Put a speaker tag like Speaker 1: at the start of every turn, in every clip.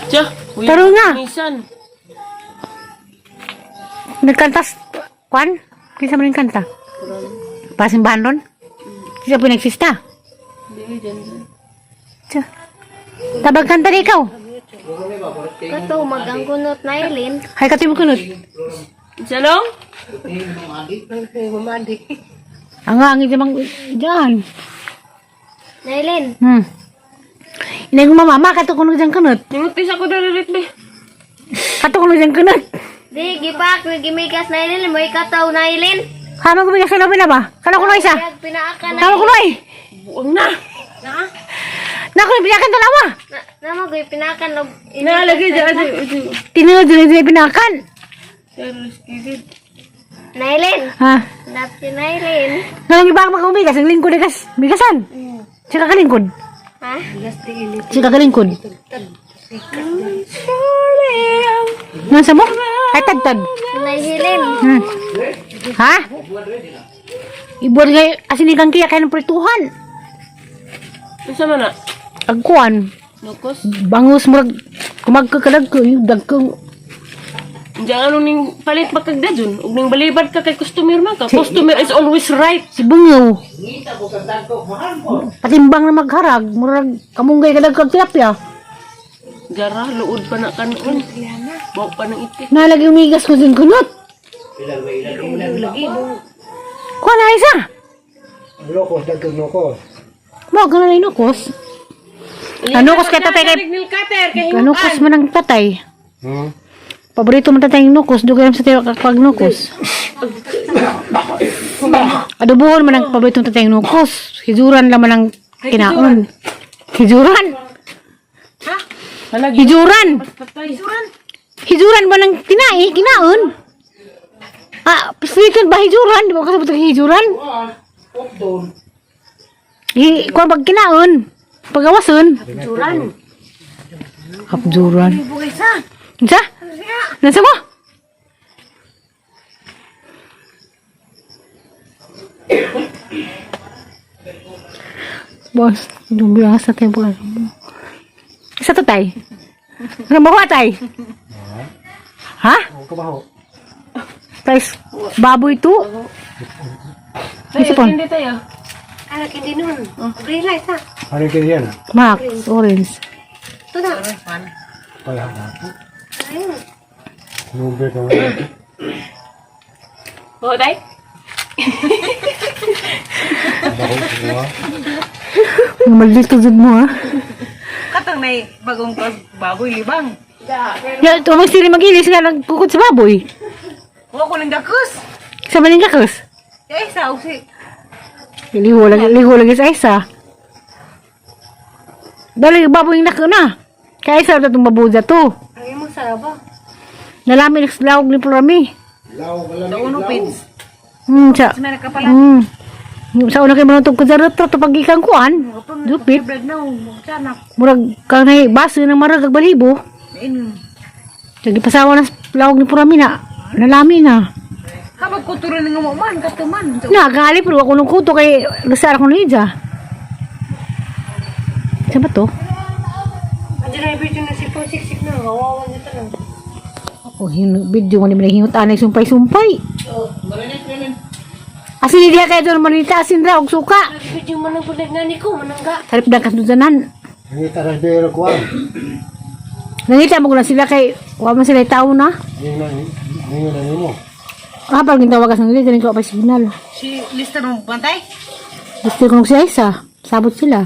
Speaker 1: Tiyo.
Speaker 2: Taro na.
Speaker 1: Minsan.
Speaker 2: Nagkantas, kwan? Kinsa man yung kanta? Pasimbahan ron? Kinsa po nagsista?
Speaker 1: Hindi, dyan.
Speaker 2: Tiyo. Tabag kanta na ikaw.
Speaker 3: Kato, magangkunot na ilin.
Speaker 2: Hay kati mo kunot.
Speaker 1: Salong?
Speaker 2: Ang angin sa mga dyan.
Speaker 3: Na ilin.
Speaker 2: Inay ko mama, kato kunot dyan kunot.
Speaker 1: Nimutis ako dalilit be.
Speaker 2: Kato kunot dyan kunot.
Speaker 3: Di, gipak, nagimigas na ilin. May kataw na ilin.
Speaker 2: Kama ko bigas na na ba? Kano ko na isa?
Speaker 3: Kaya pinaakan na
Speaker 2: Kama ko na eh.
Speaker 1: Buang na.
Speaker 2: Naku, pinakan dalawa.
Speaker 3: Namagoy, pinaakan.
Speaker 1: Nalagay dyan.
Speaker 2: Tinunod din pinakan.
Speaker 3: Na ilin.
Speaker 2: Ha?
Speaker 3: Napsi na ilin.
Speaker 2: Nang iba ang magkumigas, ang lingkod ikas. Bigasan. Sika kalingkod.
Speaker 3: Ha?
Speaker 2: Sika kalingkod. Nasa mo? Ay, tad-tad.
Speaker 3: Na ilin.
Speaker 2: Ha? Ibuan nga asin ikan kaya kaya ng prituhan.
Speaker 1: Isa man na.
Speaker 2: Agkuan.
Speaker 1: Nukos.
Speaker 2: Bangus murag kumagkakadag ko yung dagkong.
Speaker 1: Diyan ano ning palit pagkagda dun. Ug ning balibad ka kay customer man ka. Customer is always right.
Speaker 2: Si Bungaw. Patimbang na magharag. Murag kamunggay kadag kag tilapia.
Speaker 1: Jara, luod pa na kanon. Bawa pa ng itik.
Speaker 2: Nalagi umigas ko din kunot. Kuha na isa.
Speaker 4: Lokos, dagdag lokos.
Speaker 2: Mo, gano'n na inukos. Anukos kay tatay kay...
Speaker 1: Signal cutter kay
Speaker 2: Anukos man ang tatay. Paborito man tatay yung nukos. Dugay sa tayo kakpag nukos. Adobohon man ang paborito ng tatay yung nukos. Hijuran laman ang kinaon. Hijuran?
Speaker 1: Halagi.
Speaker 2: Hijuran!
Speaker 1: Patay.
Speaker 2: Hijuran ba ng tinai? Kinaon? Ah, pislikan ba hijuran? Di ba kasabot ang hijuran? Kuha pag kinaon. Pagawason.
Speaker 1: Juran.
Speaker 2: Hapjuran. Isa? Nasa mo? Boss, yung bilang sa tayo po. Isa to tay? Ano ba tay? Ha?
Speaker 4: Ang kabaho.
Speaker 2: Price, baboy to?
Speaker 1: Ay,
Speaker 2: Isipon.
Speaker 1: hindi tayo.
Speaker 3: Anak, hindi nun. Realize ha.
Speaker 4: Ano yung yan?
Speaker 2: Max, orange.
Speaker 3: Ito na.
Speaker 4: Pala na.
Speaker 3: Ayun.
Speaker 4: Number ka wala.
Speaker 1: Oh, tay.
Speaker 4: Kabaho ko.
Speaker 2: Ang maldito dyan mo ha.
Speaker 5: Katang na bagong baboy libang.
Speaker 2: Ya, ito may sili mag-ilis nga nagkukot sa baboy.
Speaker 5: Huwag ko ng dakus.
Speaker 2: Sa maning kakos.
Speaker 5: Eh, sa usi.
Speaker 2: Liho lagi sa isa. Dali baboy yung nako na. Kaya isa ito itong baboy to.
Speaker 3: Ayaw mo saraba.
Speaker 2: Nalamin ng lawag ni Plurami.
Speaker 5: Sa uno pins.
Speaker 2: Sa
Speaker 5: May nakapala.
Speaker 2: sa una kayo manutog ko sa rotro to pag ikang kuan. Dupit.
Speaker 5: Bread na. Sanak.
Speaker 2: Murag kang na baso ng marag ag balibo. Lagi pasawa na lawag ni Plurami na. Nalamin na.
Speaker 5: Habag ko turo ng umuman. Katuman.
Speaker 2: Nagali pero ako nung kuto kay lusar ako ng ija. Saan ba to?
Speaker 3: Andiyan na yung video na si Siksik na. Kawawan nito lang.
Speaker 2: Oh, video mo naman hingot anay sumpay-sumpay. Asin hindi kayo doon manita, asin ra, og suka.
Speaker 3: Video mo nang bulag nga ni ko. Manangga.
Speaker 2: Sarip na kasudanan.
Speaker 4: Hindi taras bero ko ah.
Speaker 2: Nangita mo ko na sila kay, wala man sila tao na.
Speaker 4: Hindi na mo.
Speaker 2: Kapag gintawagas ng nila, galing ko pa signal.
Speaker 5: Si Lista ng bantay.
Speaker 2: Gusto ko nung siya isa, sabot sila.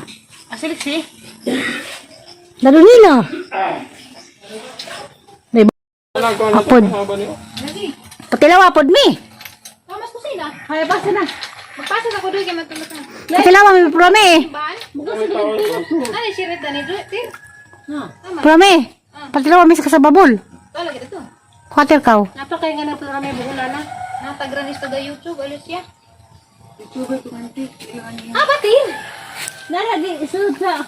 Speaker 5: Asilik si.
Speaker 2: Lalo nila. May apod. Patilaw apod mi.
Speaker 3: Mamas ko sila.
Speaker 2: Ay, basta na.
Speaker 3: Magpasa na ko doon kaya matulatan.
Speaker 2: Patilaw may prome.
Speaker 3: Baan? Bukas sa doon. Ano yung sirit na ni Tir?
Speaker 2: Prome. Patilaw may sa kasababol.
Speaker 3: Wala kita to.
Speaker 2: Quarter kaw.
Speaker 3: Napakay nga na pala may bukulan na. Natagranis taga YouTube. Alis ya. YouTube ko kanti. Ah, batin!
Speaker 2: Nara, di, sunod sa.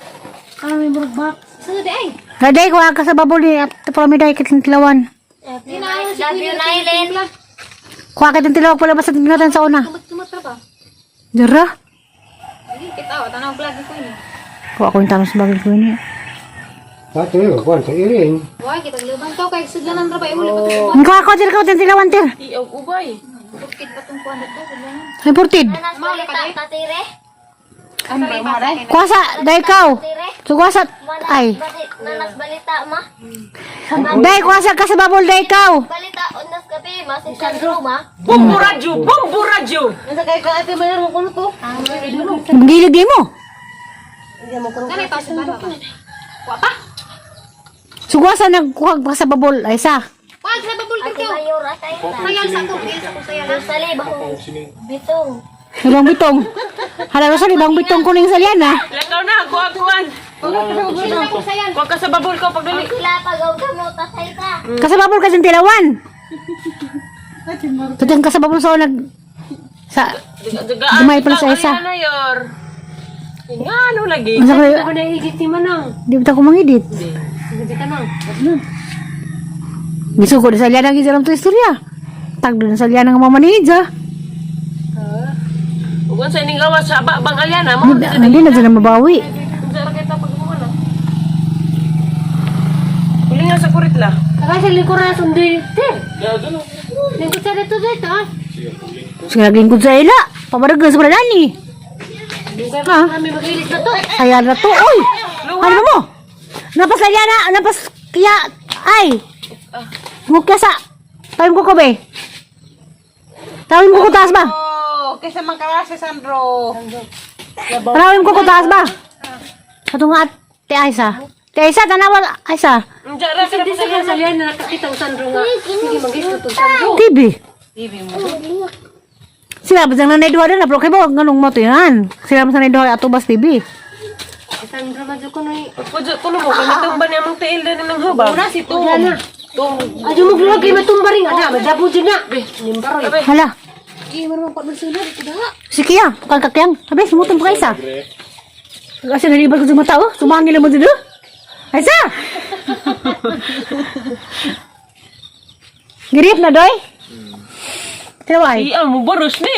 Speaker 2: May burgbak.
Speaker 3: Sunod ay.
Speaker 2: Naday ko ang kasababol ni prome day kitang tilawan.
Speaker 3: Love you, Nailen.
Speaker 2: Kuha kitang tilawag pala basta binatan sa una.
Speaker 3: Tumatra ba?
Speaker 2: Dara.
Speaker 3: Hindi, kita. Tanong vlog ko ini.
Speaker 2: Kuha ko yung tanong sa bagay ko niya.
Speaker 4: Satu yun, kuwan, sa iring.
Speaker 3: Why kita lubang kau kay sudlanan ra ba imo lipat ko.
Speaker 2: Ang kakaw din tilawan tir.
Speaker 1: Iyaw ubay.
Speaker 3: Bukid pa tong kuan dito sudlanan.
Speaker 2: Ay portid. Kuasa dai kau. So kuasa ay.
Speaker 6: Nanas balita ma.
Speaker 2: Dai kuasa ka sa babol dai kau.
Speaker 6: Balita unas gabi ma si Sandro ma.
Speaker 1: Bombo radyo! Bombo radyo!
Speaker 5: Nasa kay ka ate mayroon ko to.
Speaker 2: Gilid di mo.
Speaker 3: Kani pa sa baba. Wa pa.
Speaker 2: So kuasa nagkuhag pa sa babol ay sa.
Speaker 3: Wag sa babul
Speaker 6: Ate
Speaker 3: ka.
Speaker 6: Mayor atay ta.
Speaker 3: Sayang sa ko, sa ko sayang.
Speaker 6: Rosali bang bitong.
Speaker 2: Ibang bitong. Hala Rosal ibang bitong kuning saliana.
Speaker 1: Lakaw na, kuha-kuhan.
Speaker 3: Sa ko sayang.
Speaker 1: Kuha ka sa babol ko pagdali.
Speaker 6: Sila pagaw ka mo tatay ka.
Speaker 2: Kasababol ka sa tilawan. Tutang kasababol sa nag sa Dumay pala sa isa.
Speaker 1: Ano yor? Ingano lagi.
Speaker 2: Masa ko
Speaker 1: Ako na higit ni Manang.
Speaker 2: di ba ko mangidit.
Speaker 1: Hindi ka nang.
Speaker 2: Gusto ko sa saliana gi dalam tu istorya. Tag doon sa saliana nga mamanija.
Speaker 1: Huwag sa ining gawas sa bang alyana mo.
Speaker 2: Hindi na dyan na mabawi.
Speaker 1: Hindi kita pagmumula. Huli nga sa kurit la.
Speaker 3: Kaya sa likuran na sundi. Lingkod sa dito dito ah.
Speaker 2: Sige naglingkod sa ila. Pamaragas sa dani. Ha?
Speaker 3: Kami magilit na to.
Speaker 2: Saya na to. Oy! Ano mo? Napas saliana. Napas kaya. Ay! Mukya sa. Tawin ko ko be. Tawin ko ko taas ba?
Speaker 5: Oh, kaysa man kala si Sandro.
Speaker 2: Tawin ko ko taas ba? Ato nga te Aisa. Te Aisa, tanawa Aisa.
Speaker 1: Diyan ra sa
Speaker 3: Hindi sa yan salian na nakakita ang Sandro nga. Sige magis to Sandro.
Speaker 2: TV.
Speaker 5: TV mo.
Speaker 2: Sila ba dyan na naidwa din na pero kayo ba ganong mo to yan? Sila ba sa naidwa ato bas TV?
Speaker 3: Sandro madyo ko na
Speaker 1: Pudyo ko mo kami ba niya mong tail din ng hubang.
Speaker 3: Ura si Tudlana. Ajo mo vlog kay matumba ring ada, madabo dyan na. Nimbaroy.
Speaker 2: Hala.
Speaker 3: Iya mo naman pagmasunod ito da.
Speaker 2: Sige ya, bukan kakyang. Sabi, sumutong pa Aisa. Kasi nalibad ko sa mata oh. Sumangil naman dito. Aisa! Girip na doy? Taway.
Speaker 1: Iya mo boros ni.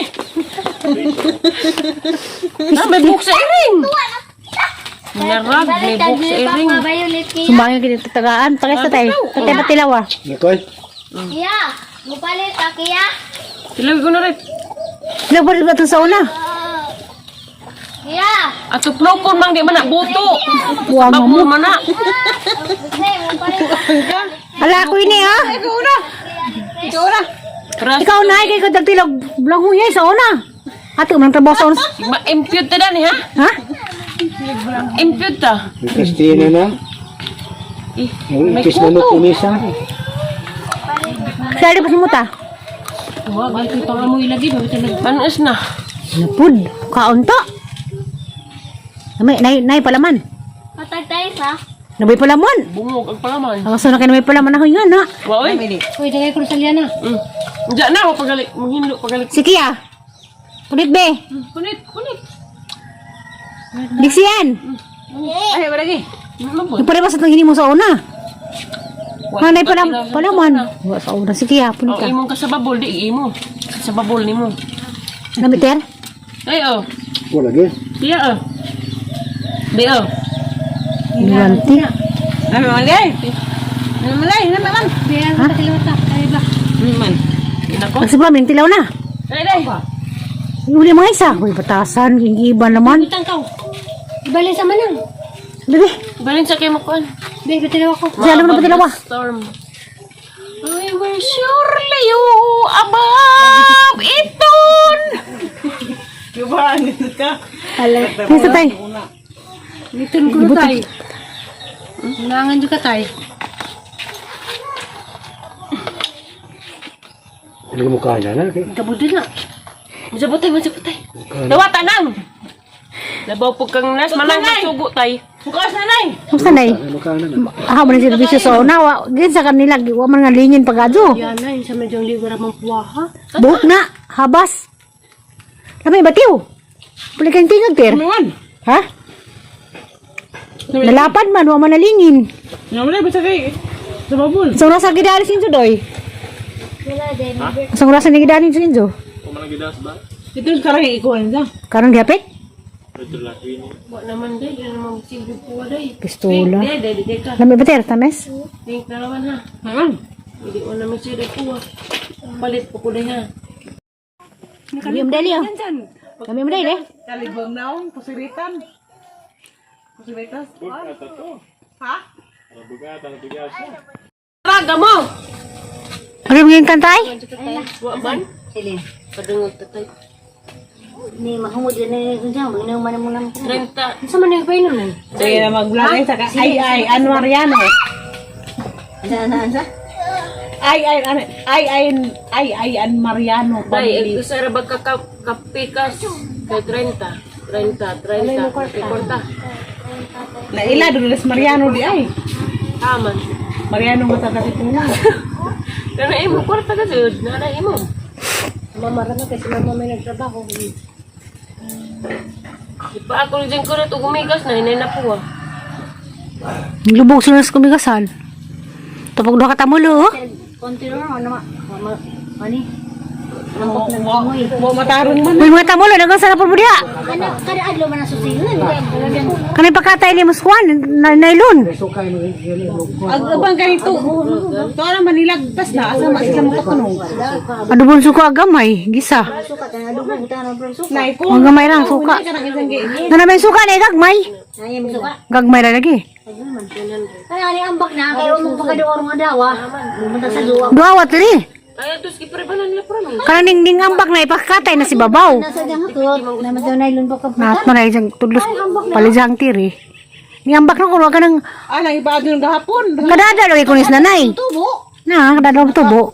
Speaker 1: May buk sa iring. Narag, may buk sa iring.
Speaker 6: Violet ki.
Speaker 2: Sumangil kita tagaan. Tagay sa tayo. Tatay patilawa.
Speaker 4: Nikoy?
Speaker 6: Kiya. Mupalit ka kiya.
Speaker 1: Silawin ko na rin.
Speaker 2: Nagbarit ba ito sa una?
Speaker 6: Kiya.
Speaker 1: At suplokon mang di man na buto.
Speaker 2: Buwa mo mo.
Speaker 1: Babur man na.
Speaker 6: Sige, mupalit ka.
Speaker 2: Hala ako ini ha.
Speaker 5: Ikaw na.
Speaker 2: Ikaw na ay kay ko dagtilog. Blang huyay sa una. Ate, umang trabaho sa una.
Speaker 1: Impute ta dani ha?
Speaker 2: Ha?
Speaker 1: Impute ta.
Speaker 4: Yung Christina na. Yung ikis na nukunisa.
Speaker 2: Sali pa simuta.
Speaker 1: Wag ay pangamoy lagi ba ano is na?
Speaker 2: Napud. Kaon to. Nay palaman.
Speaker 6: Patagtay sa.
Speaker 2: Nabay palaman.
Speaker 1: Bungog ang palaman.
Speaker 2: Ang sana kayo nabay palaman ako nga na.
Speaker 1: Wa oy.
Speaker 3: Uy, dagay ko sa liana.
Speaker 1: Diyan na ako pagalit, manghindo pagalit.
Speaker 2: Sige ah. Punit be.
Speaker 1: Kunit, kunit.
Speaker 2: Diksian.
Speaker 5: Ay, wala lagi.
Speaker 1: Ano po?
Speaker 2: Yung pala sa tangini mo sa una. Manay palaman. Wa sa una. Sige ah. Punit
Speaker 1: Oh,
Speaker 2: ka.
Speaker 1: imong ka sa babol di imo. Sa babol nimo.
Speaker 2: Namiter?
Speaker 1: Ay oh.
Speaker 4: Wala lagi.
Speaker 1: Tiya oh. Di oh.
Speaker 2: Nilanti.
Speaker 5: Nami malay. Nami malay, nami man.
Speaker 3: Biya mo sa kilota. Ay ba.
Speaker 5: Man.
Speaker 1: Inako.
Speaker 2: Magsipla, may tilaw na.
Speaker 1: Ay dai.
Speaker 2: Huli mga isa. Uy, batasan. Iba naman.
Speaker 3: Itang kau. Ibalin sa manang.
Speaker 2: Bebe.
Speaker 1: Balin sa kay mo kuan.
Speaker 3: Be, bitilaw ako.
Speaker 2: Diyan naman na patilawa.
Speaker 1: Storm. I will surely you above iton.
Speaker 5: Gubaan ka.
Speaker 2: Kisa tayo.
Speaker 3: Litun ko na tayo. Unangan juga tayo.
Speaker 4: Hindi mo kaya na.
Speaker 3: Gabudo na.
Speaker 1: Masabutay. Dawata nang. Labaw po kang nas manang sugo tay.
Speaker 5: Bukas na nay.
Speaker 2: Kamusta na eh?
Speaker 4: Ano ka na?
Speaker 2: Ah, man servisyo sa una. Gin sa kanila. Wa man nga lingin pagado.
Speaker 3: Yan na, yung sa medyo liwara mang puwaha.
Speaker 2: Buhok na. Habas. Lamay batiw. Pulikan tingag ter.
Speaker 5: Man.
Speaker 2: Ha? Nalapad man. Wa man nalingin.
Speaker 5: Nami malay basta kay. Sa babul.
Speaker 2: Sa oras ang gidari sinjo doy.
Speaker 6: Wala din.
Speaker 2: Sa oras ang gidari sinjo.
Speaker 5: Ito yung karang ikuhan niya.
Speaker 2: Karang gapit?
Speaker 1: Wa naman day, di naman silbi po day.
Speaker 2: Pistola.
Speaker 1: Day ka.
Speaker 2: Lami ba tayo, tames?
Speaker 1: Think na naman ha. Hindi ko naman silbi po. Palit po ko day ha.
Speaker 2: Kami yung dali, oh. Kami yung dali, eh.
Speaker 5: Kalibang naong, kusiritan. Kusiritas. Ha?
Speaker 1: Raga mo!
Speaker 2: Ano yung kantay?
Speaker 1: Wa man?
Speaker 3: Silin.
Speaker 1: Padungog tatay.
Speaker 3: Ni mahumod ni unsa mo inuman mo nang.
Speaker 1: 30. Sa man yung painom na?
Speaker 5: Sige na mag-vlog sa ay Anwar yan eh.
Speaker 3: Ano?
Speaker 5: Ay Mariano.
Speaker 1: Day, gusto ra ba kapikas kay 30. 30. Korta.
Speaker 5: Na ila dulas Mariano di ay.
Speaker 1: Aman.
Speaker 5: Mariano matatati po na.
Speaker 1: Pero imo korta ka sud, nana imo. Mama ra na kasi mama may nagtrabaho. Ipa ako din ko na to gumigas na hinay na po ah.
Speaker 2: Lubog sila sa kumigasan. Tapos doon katamulo, oh.
Speaker 3: Konti lang ano ani.
Speaker 5: Mo mataron man.
Speaker 2: May mga tamulo, nagang sa napon mo diha.
Speaker 3: Kada adlaw man nasusilan.
Speaker 2: Kani pagkatay ni Muskuan, nailon.
Speaker 5: Agabang ganito. To na manilagtas na asa man sila makakunog.
Speaker 2: Adubon suka agamay, gisa.
Speaker 3: Suka kana dugo buta na bro suka.
Speaker 5: Nay ko.
Speaker 2: Ang gamay lang, suka.
Speaker 5: Kanang isang gi.
Speaker 2: Nanamay suka na gagmay.
Speaker 3: Ay mo suka.
Speaker 2: Gagmay na lagi.
Speaker 3: Kaya ni ambak na kayo mo pagkaduor nga dawa. Bumunta sa duwa.
Speaker 2: Duawat rin.
Speaker 1: Ay tos giprebalan nila promise.
Speaker 2: Kanang ding ambak na ipakatay na si Babaw.
Speaker 3: Nasa dang hakot. Na madaw na ilon pa ka.
Speaker 2: Naat man ay isang tudlos palizang tiri. Ni ambak na kuno ka ng
Speaker 5: Nang ipaad yung gahapon.
Speaker 2: kadada lagi kunis nanay.
Speaker 3: Tubo.
Speaker 2: Na, kadada mo tubo.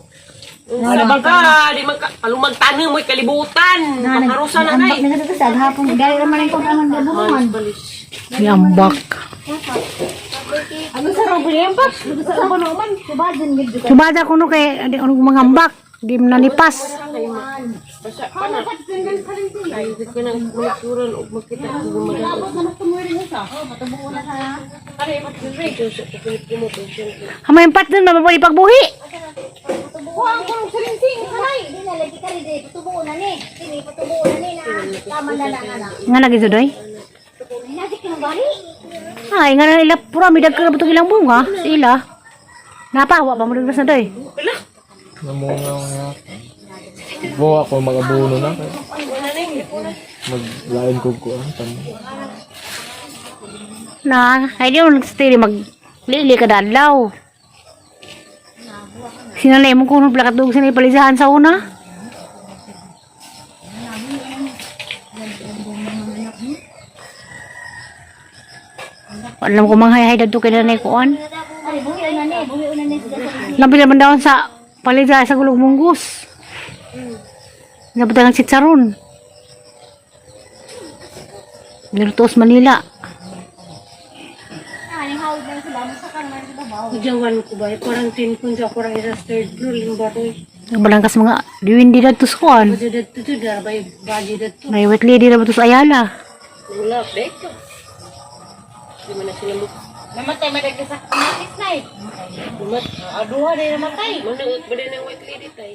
Speaker 1: Ano ba ka? Di man ka palumag tanong mo'y kalibutan. Pangharusan na
Speaker 3: Ambak
Speaker 1: nay.
Speaker 3: na sa daghapon. Dali ra man ko ang gabuman.
Speaker 2: Ni ambak.
Speaker 5: Ano sa robin yan pa? Sa robin man.
Speaker 3: Subadan gid ka.
Speaker 2: Subada kuno kay adi ano mga ambak. Di mo nanipas.
Speaker 1: Basa pa na. Ay, di ka nang kulturan o makita ko gumawa.
Speaker 2: Hamay empat dun, mapapali pagbuhi.
Speaker 3: Di na lagi ka rin di patubuo na ni. Sini patubuo na ni na tama na na.
Speaker 2: Nga lagi doy.
Speaker 3: Nasi ka bari.
Speaker 2: Ay, nga na ila pura midag ka batong ilang bunga. Sila. Napawa pa mo dugras na doy.
Speaker 7: Namunga nga. Bo ako mag-abuno na. Maglain ko ko ang tamo.
Speaker 2: Na, ay di mo nagstiri maglili ka dadlaw. Sinalay mo kung plakat dug sa palisahan sa una. Alam ko manghay-hay dadto kay nanay kuan.
Speaker 3: Ari buhi na ni sa
Speaker 2: Lampil naman daw sa palisahan sa gulong munggus. Nabutan ng sitsaron. Nilutos Manila.
Speaker 1: Jawan ko ba? Parang 10 kun sa parang isa third floor. Yung baroy.
Speaker 2: Balangkas mga diwindi dadto sa kuan.
Speaker 1: Bajadat to dar bay bajadat to.
Speaker 2: May wet lady na ba to sa Ayala?
Speaker 1: Wala break. Di man na sila mo.
Speaker 3: namatay madagdag sa kamatis na eh.
Speaker 1: Aduha din namatay. Manunod ba din ng white lady tay?